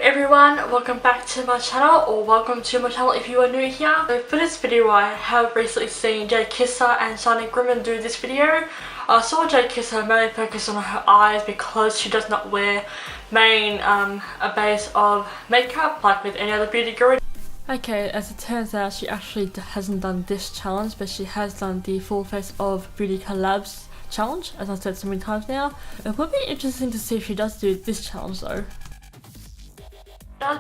everyone, welcome back to my channel, or welcome to my channel if you are new here. So for this video I have recently seen Jaclyn and Shani Grimmond do this video. I saw Jaclyn mainly focus on her eyes because she does not wear a base of makeup like with any other beauty guru. Okay, as it turns out she actually hasn't done this challenge, but she has done the full face of beauty collabs challenge, as I've said so many times now. It would be interesting to see if she does do this challenge though.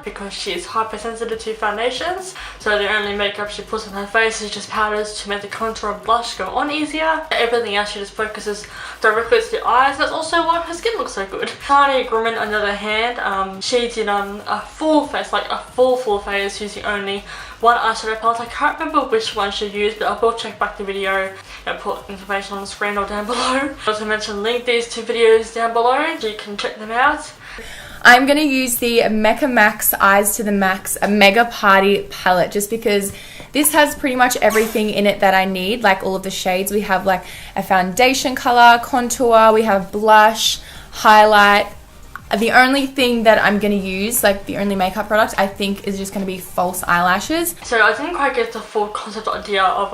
Because she is hypersensitive to foundations, so the only makeup she puts on her face is just powders to make the contour and blush go on easier. Everything else she just focuses directly to the eyes. That's also why her skin looks so good. Shani Grimmond, on the other hand, she did a full face, like a full face, using only one eyeshadow palette. I can't remember which one she used, but I will check back the video and put information on the screen or down below. I also mentioned link these two videos down below so you can check them out. I'm going to use the Mecca Max Eyes to the Max a Mega Party palette, just because this has pretty much everything in it that I need, like all of the shades. We have like a foundation color, contour, we have blush, highlight. The only thing that I'm going to use, like the only makeup product, I think is just going to be false eyelashes. So I didn't quite get the full concept idea of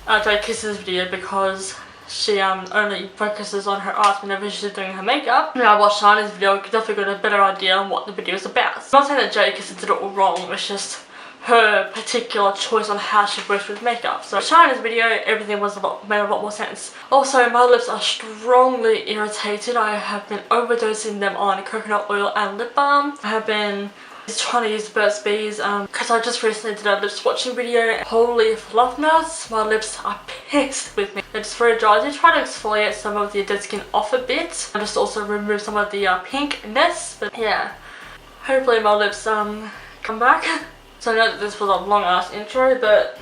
Jaclyn's video because she only focuses on her eyes whenever she's doing her makeup. When I watched Shani's video, I definitely got a better idea on what the video is about. I'm not saying that Jaclyn did it all wrong, it's just her particular choice on how she works with makeup. So Shani's video, everything made a lot more sense. Also, my lips are strongly irritated. I have been overdosing them on coconut oil and lip balm. I have been trying to use Burt's Bees because I just recently did a lip swatching video. Holy fluff nuts, my lips are pissed with me. They're just very dry. I did try to exfoliate some of the dead skin off a bit and just also remove some of the pinkness, but yeah, hopefully my lips come back. So I know that this was a long ass intro, but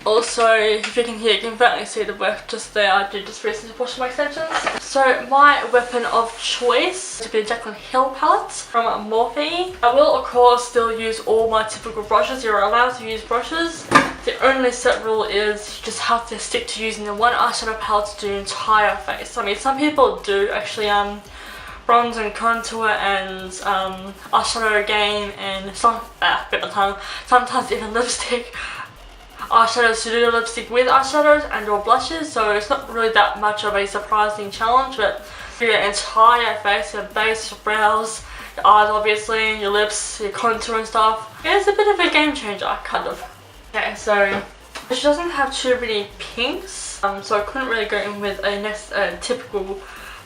also, if you can hear, you can definitely see the work just there. I did just recently wash my extensions. So my weapon of choice to be the Jaclyn Hill palette from Morphe. I will of course still use all my typical brushes. You're allowed to use brushes. The only set rule is you just have to stick to using the one eyeshadow palette to do your entire face. I mean, some people do actually bronze and contour and eyeshadow again and sometimes even lipstick. Eyeshadows to do lipstick with eyeshadows and or blushes, so it's not really that much of a surprising challenge, but for your entire face, your base, your brows, your eyes obviously, your lips, your contour and stuff, it's a bit of a game changer, kind of. Okay, so she doesn't have too many pinks, so I couldn't really go in with a typical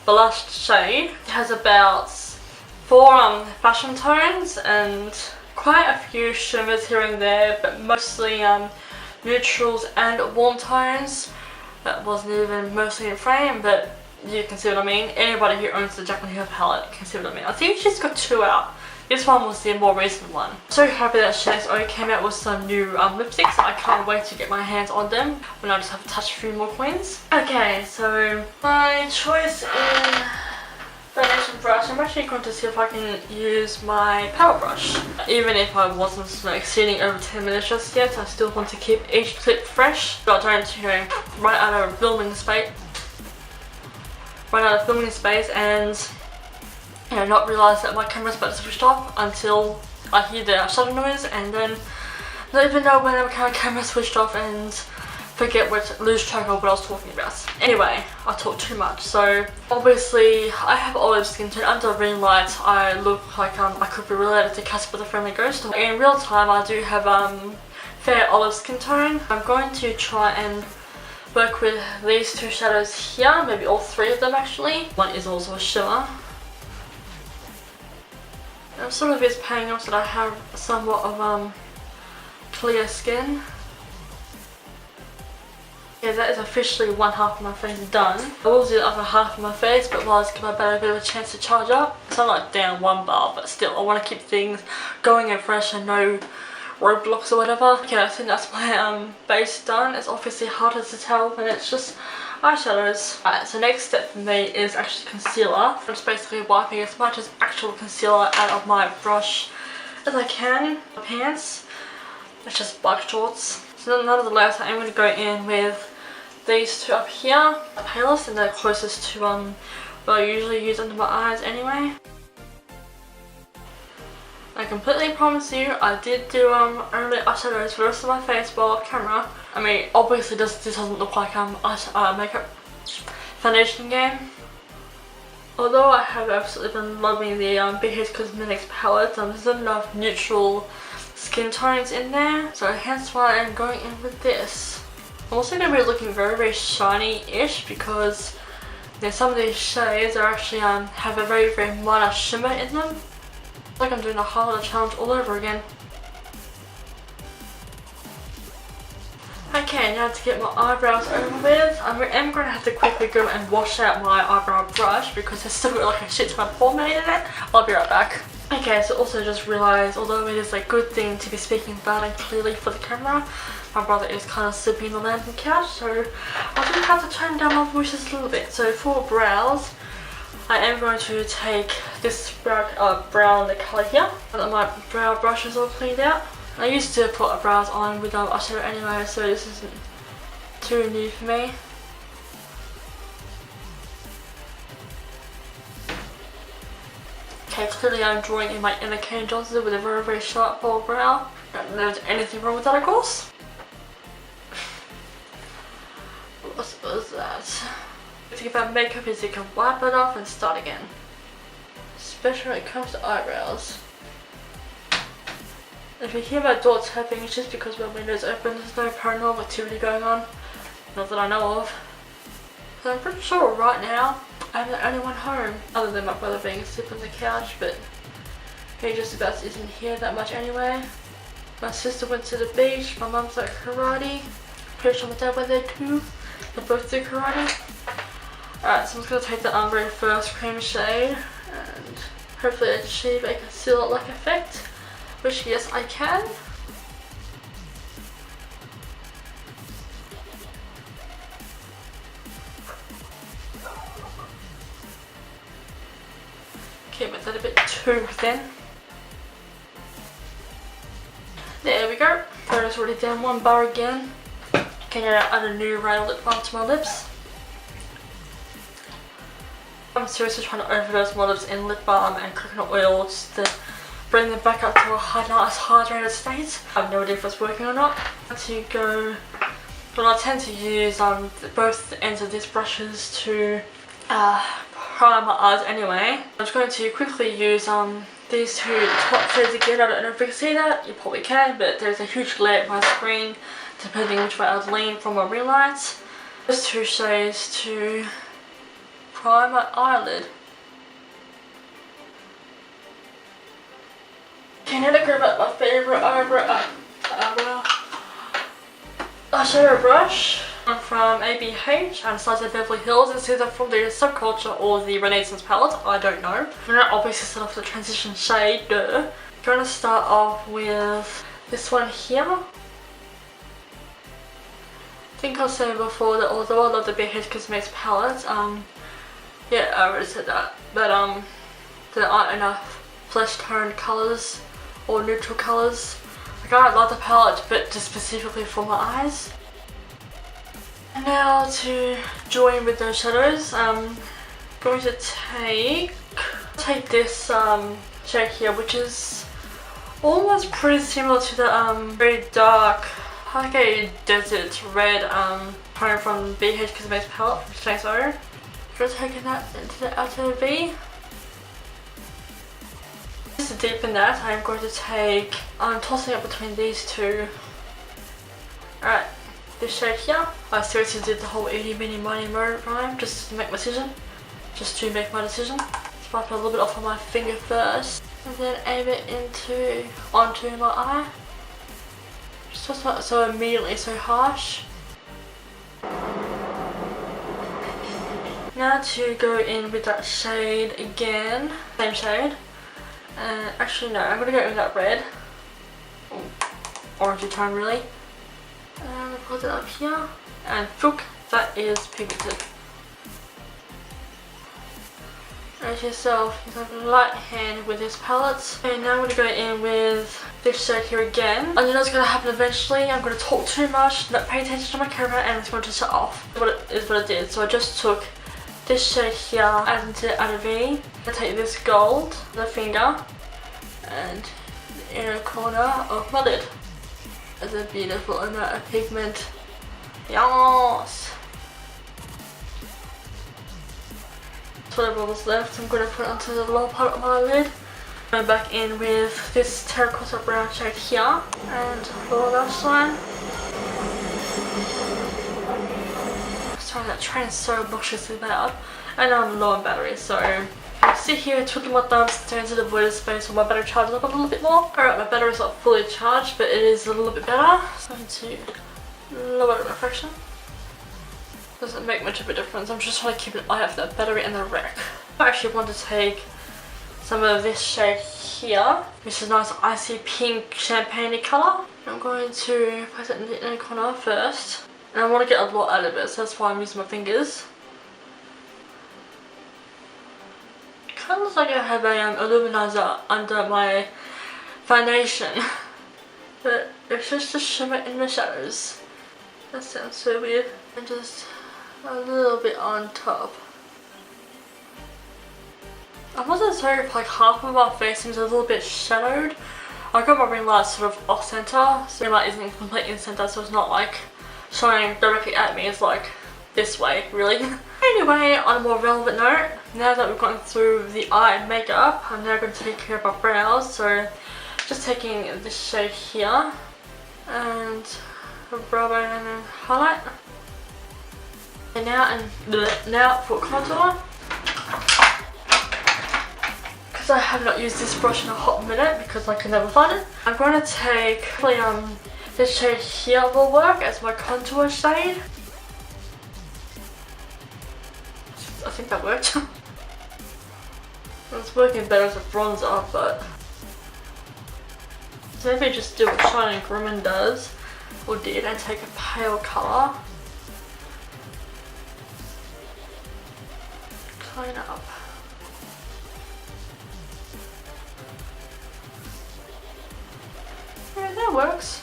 blush shade. It has about 4 fashion tones and quite a few shimmers here and there, but mostly neutrals and warm tones. That wasn't even mostly in frame, but you can see what I mean. Anybody who owns the Jaclyn Hill palette can see what I mean. I think she's got 2 out. This one was the more recent one. So happy that Shani came out with some new lipsticks. I can't wait to get my hands on them when I just have to touch a few more coins. Okay, so my choice in foundation brush, I'm actually going to see if I can use my power brush. Even if I wasn't exceeding over 10 minutes just yet, I still want to keep each clip fresh. But I don't run out of filming space. And not realise that my camera's about to switch off until I hear the shutter noise, and then not even know when my camera switched off and lose track of what I was talking about. Anyway, I talk too much. So obviously I have olive skin tone. Under ring light I look like I could be related to Casper the Friendly Ghost. In real time I do have fair olive skin tone. I'm going to try and work with these 2 shadows here, maybe all 3 of them actually. One is also a shimmer. I'm sort of is paying off that I have somewhat of clear skin. Yeah, that is officially one half of my face done. I will do the other half of my face, but while I give my battery a bit of a chance to charge up. So I'm like down 1 bar, but still I want to keep things going and fresh and no roadblocks or whatever. Okay, I think that's my base done. It's obviously harder to tell when it's just eyeshadows. Alright, so next step for me is actually concealer. I'm just basically wiping as much as actual concealer out of my brush as I can. My pants, it's just black shorts. So nonetheless, I am going to go in with these 2 up here, the palest, and they're closest to what I usually use under my eyes anyway. completely promise you, I did do only eyeshadows for the rest of my face while off camera. I mean, obviously this doesn't look like makeup foundation game. Although I have absolutely been loving the BH Cosmetics palette, there's not enough neutral skin tones in there, so hence why I'm going in with this. I'm also going to be looking very, very shiny-ish because some of these shades are actually have a very, very minor shimmer in them. It's like I'm doing the highlighter challenge all over again. Okay, now to get my eyebrows over with, I am going to have to quickly go and wash out my eyebrow brush because there's still got like a shit ton of pomade in it. I'll be right back. Okay, so also just realised, although it is a good thing to be speaking loud and clearly for the camera, my brother is kind of sleeping on the landing couch, so I do have to tone down my voices a little bit. So for brows, I am going to take this brown colour here, now that my brow brush is all cleaned out. I used to put brows on with eyeshadow anyway, so this isn't too new for me. Okay, clearly I'm drawing in my inner Kane Johnson with a very, very sharp bold brow. Don't know if there's anything wrong with that, of course. What was that? The thing about makeup is you can wipe it off and start again. Especially when it comes to eyebrows. If you hear my door tapping, it's just because my window's open. There's no paranormal activity going on. Not that I know of. So I'm pretty sure right now I'm the only one home. Other than my brother being asleep on the couch, but he just about isn't here that much anyway. My sister went to the beach, my mum's at karate. Pretty sure my dad went there too. They both do karate. Alright, so I'm just going to take the very first cream shade and hopefully achieve a concealer-like effect. Which, yes, I can. Okay, but that's a bit too thin. There we go. Photo's already down one bar again. Okay, now add a new ray of lip balm to my lips. I'm seriously trying to overdose my lips in lip balm and coconut oil just to bring them back up to a nice hydrated state. I have no idea if it's working or not. I tend to use both ends of these brushes to prime my eyes anyway. I'm just going to quickly use these two top shades again. I don't know if you can see that, you probably can, but there's a huge glare at my screen depending which way I was leaning from my ring lights. Those two shades to prime my eyelid. Okay, now to grab out my favourite eyeshadow brush from ABH and Size of Beverly Hills. It's either from the Subculture or the Renaissance palette, I don't know. I'm going to obviously start off with the transition shade, duh. I'm going to start off with this one here. I think I was saying before that although I love the BH Cosmetics palette, yeah, I already said that, but there aren't enough flesh toned colours or neutral colours. Like, I love the palette, but just specifically for my eyes. And now to join with those shadows, I'm going to take this shade here, which is almost pretty similar to the very dark, like a desert red tone from BH Cosmetics palette from Shani Grimmond. Just taking that into the outer V. Just to deepen that, I'm going to take, I'm tossing it between these two. Alright, this shade here. I seriously did the whole itty bitty miny mo rhyme just to make my decision. Swipe a little bit off on my finger first, and then aim it onto my eye. Just not so immediately so harsh. Now to go in with that shade again, same shade. Actually no, I'm going to go with that red. Orangey tone really. And put it up here. And phook, that is pigmented. As yourself, you have a light hand with this palette. And now I'm going to go in with this shade here again. I know it's going to happen eventually. I'm going to talk too much, not pay attention to my camera, and it's going to shut off. What I did. So I just took this shade here, add into the outer V. I take this gold, the finger, and inner corner of my lid. There's a beautiful amount of pigment. Yes! Whatever was left, I'm going to put it onto the lower part of my lid. Going back in with this terracotta brown shade here and lower lash line. Sorry, that train is so obnoxiously loud. And I'm low on battery, so I sit here twiddling my thumbs, staring into the void space while my battery charges up a little bit more. Alright, my battery's not fully charged, but it is a little bit better. So I'm going to lower the reflection. Doesn't make much of a difference. I'm just trying to keep an eye out for that battery and the wreck. I actually want to take some of this shade here, which is a nice icy pink champagne colour. I'm going to place it in the inner corner first. And I want to get a lot out of it, so that's why I'm using my fingers. It kind of looks like I have a illuminizer under my foundation. But it's just a shimmer in the shadows. That sounds so weird. And just a little bit on top. I wasn't sorry if like half of my face seems a little bit shadowed. I got my ring light sort of off center, so ring light isn't completely in center, so it's not like shining directly at me. It's like this way, really. Anyway, on a more relevant note, now that we've gone through the eye and makeup, I'm now going to take care of my brows. So just taking this shade here and a brow bone and highlight. And now for contour. Because I have not used this brush in a hot minute because I can never find it. I'm going to take this shade here will work as my contour shade. I think that worked. It's working better as a bronzer, but maybe just do what Shani Grimmond does, or did, and take a pale colour. Clean up. Yeah, that works.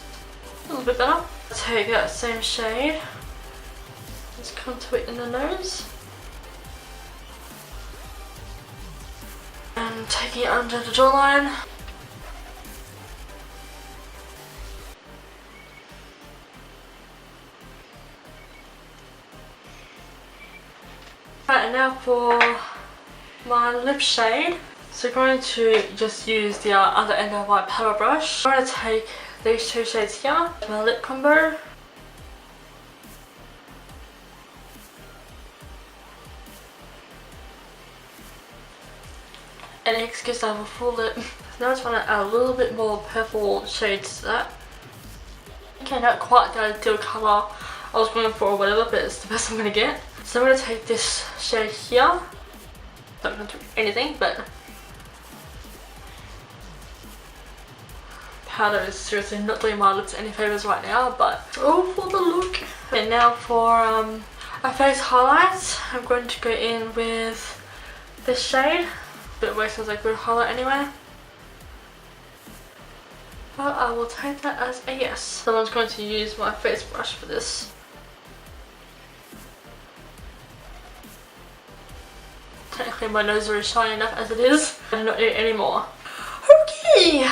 A little bit better. Take that same shade. Just contour it in the nose. And taking it under the jawline. Right, and now for my lip shade. So I'm going to just use the other end of my paddle brush. I'm going to take these two shades here, my lip combo. And excuse I have a full lip. Now I just want to add a little bit more purple shades to that. Okay, not quite the ideal colour I was going for or whatever, but it's the best I'm going to get. So I'm going to take this shade here. Not going to do anything, but powder is seriously not doing my lips any favours right now, but oh, for the look. And now for a face highlight, I'm going to go in with this shade. But it works as a good highlight anyway. But I will take that as a yes. So I'm just going to use my face brush for this. Technically my nose is already shiny enough as it is. I do not need it anymore. Okay.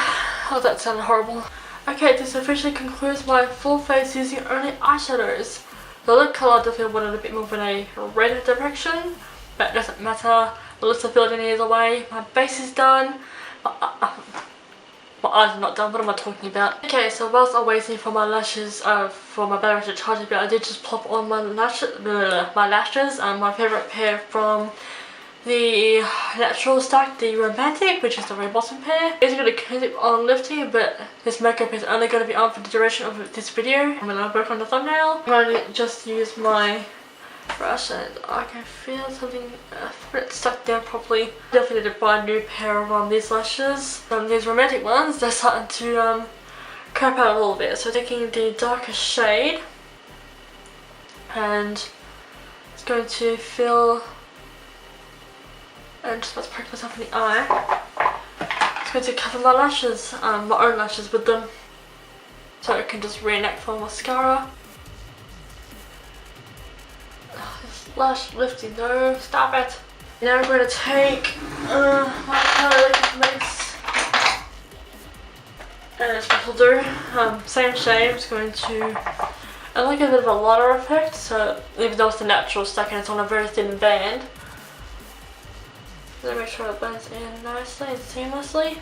Oh, that sounded horrible. Okay, this officially concludes my full face using only eyeshadows. The lip colour definitely wanted a bit more in a red direction, but it doesn't matter. The lips are filled in either way. My base is done. My eyes are not done. What am I talking about? Okay, so whilst I'm waiting for my lashes, for my battery to charge a bit, I did just plop on my lashes. My favourite pair from the Natural Stack, the Romantic, which is the very bottom pair. It's going to keep on lifting, but this makeup is only going to be on for the duration of this video. I'm going to work on the thumbnail. I'm going to just use my brush and I can feel something it's stuck down properly. Definitely need to buy a new pair of these lashes. These Romantic ones, they're starting to crap out a little bit. So taking the darker shade and it's going to fill and just about to prick myself in the eye. It's going to cover my lashes, my own lashes with them. So I can just reenact for mascara. Lash lifting, no, stop it. Now I'm going to take my palette mix And it's what we'll do. Same shade, I'm just going to I like a bit of a lighter effect, so even though it's the natural stack and it's on a very thin band. Let me make sure it blends in nicely and seamlessly.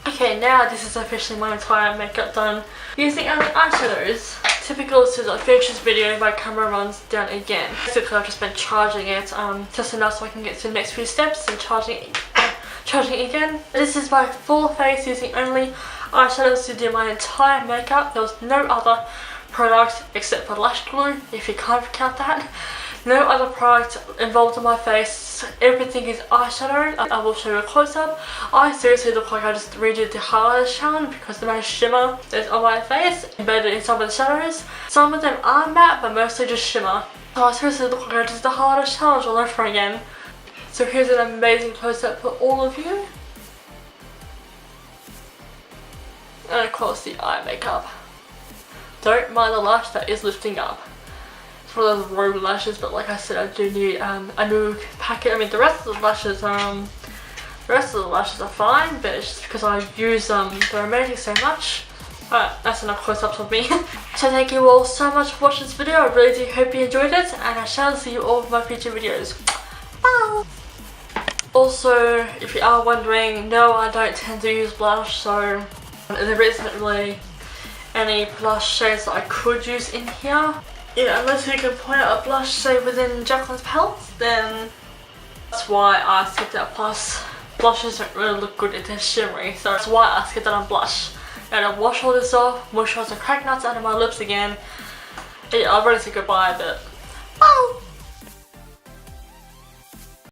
Okay, now this is officially my entire makeup done using only eyeshadows. Typical to the Features video, my camera runs down again. Basically I've just been charging it just enough so I can get to the next few steps and charging it again. This is my full face using only eyeshadows to do my entire makeup. There was no other product except for lash glue, if you can't count that. No other product involved in my face. Everything is eyeshadow. I will show you a close-up. I seriously look like I just redid the highlighter challenge because the most shimmer is on my face embedded in some of the shadows. Some of them are matte but mostly just shimmer. So I seriously look like I did the highlighter challenge all over again. So here's an amazing close-up for all of you. And of course the eye makeup. Don't mind the lash that is lifting up. It's one of those rogue lashes, but like I said, I do need a new packet. I mean the rest of the lashes are fine, but it's just because I use the remaining so much. Alright, that's enough close-ups of me. So thank you all so much for watching this video. I really do hope you enjoyed it, and I shall see you all in my future videos. Bye! Also, if you are wondering, no, I don't tend to use blush, so there isn't really any blush shades that I could use in here. Yeah, unless you can point out a blush shade within Jaclyn's palette, then that's why I skipped that. Plus, blushes don't really look good if they're shimmery, so that's why I skipped that on blush. And I'll wash all this off, moisturize the crack nuts out of my lips again. Yeah, I've already said goodbye, but bye!